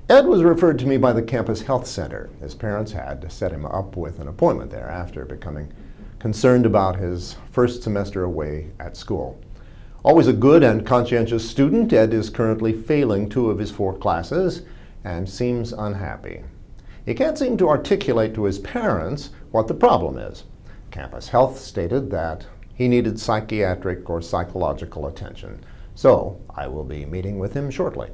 Ed was referred to me by the campus health center. His parents had to set him up with an appointment there after becoming concerned about his first semester away at school. Always a good and conscientious student, Ed is currently failing 2 of his 4 classes and seems unhappy. He can't seem to articulate to his parents what the problem is. Campus health stated that he needed psychiatric or psychological attention, so I will be meeting with him shortly.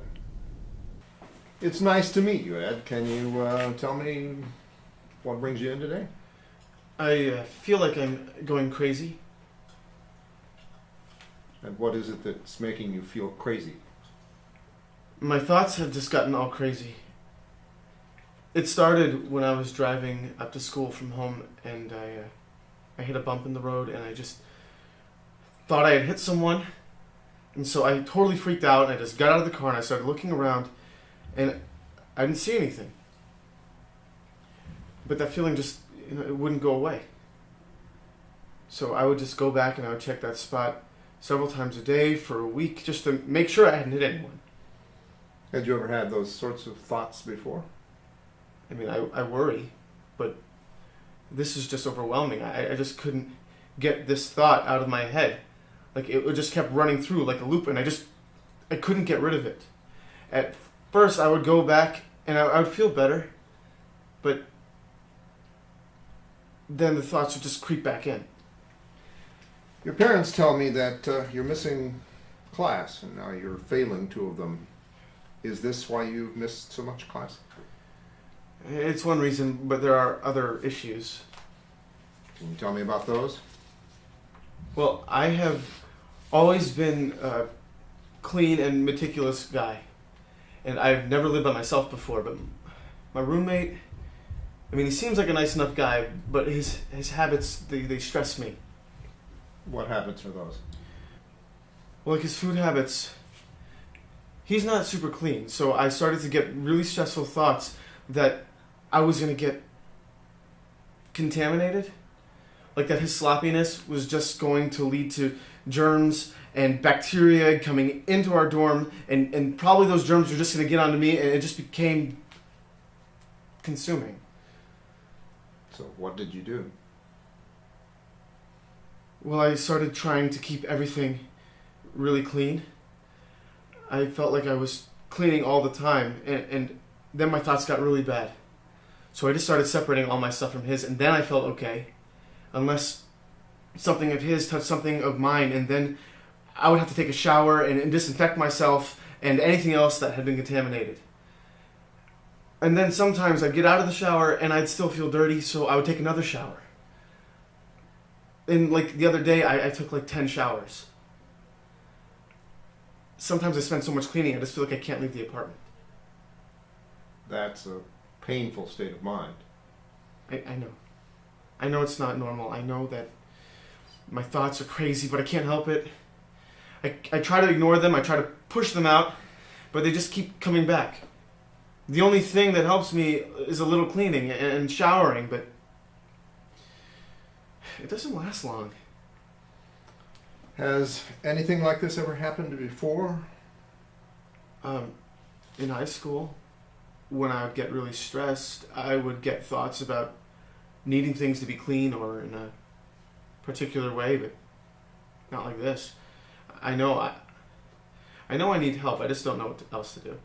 It's nice to meet you, Ed. Can you tell me what brings you in today? I feel like I'm going crazy. And what is it that's making you feel crazy? My thoughts have just gotten all crazy. It started when I was driving up to school from home, and I hit a bump in the road, and I just thought I had hit someone. And so I totally freaked out, and I just got out of the car, and I started looking around, and I didn't see anything. But that feeling just, it wouldn't go away. So I would just go back and I would check that spot several times a day for a week just to make sure I hadn't hit anyone. Had you ever had those sorts of thoughts before? I mean, I worry, but this is just overwhelming. I just couldn't get this thought out of my head. Like, it just kept running through like a loop, and I couldn't get rid of it. At first, I would go back, and I would feel better, but then the thoughts would just creep back in. Your parents tell me that you're missing class, and now you're failing 2 of them. Is this why you missed so much class? It's one reason, but there are other issues. Can you tell me about those? Well, I have always been a clean and meticulous guy. And I've never lived by myself before, but my roommate, I mean, he seems like a nice enough guy, but his habits, they stress me. What habits are those? Well, like his food habits, he's not super clean, so I started to get really stressful thoughts that I was going to get contaminated. Like that his sloppiness was just going to lead to germs and bacteria coming into our dorm, and probably those germs were just going to get onto me, and it just became consuming. So what did you do? Well, I started trying to keep everything really clean. I felt like I was cleaning all the time, and then my thoughts got really bad. So I just started separating all my stuff from his, and then I felt okay. Unless something of his touched something of mine, and then I would have to take a shower and disinfect myself and anything else that had been contaminated. And then sometimes I'd get out of the shower and I'd still feel dirty, so I would take another shower. And like the other day, I took like 10 showers. Sometimes I spend so much cleaning, I just feel like I can't leave the apartment. That's a painful state of mind. I know. I know it's not normal. I know that my thoughts are crazy, but I can't help it. I try to ignore them, I try to push them out, but they just keep coming back. The only thing that helps me is a little cleaning and showering, but it doesn't last long. Has anything like this ever happened before? In high school, when I would get really stressed, I would get thoughts about needing things to be clean or in a particular way, but not like this. I know I need help. I just don't know what else to do.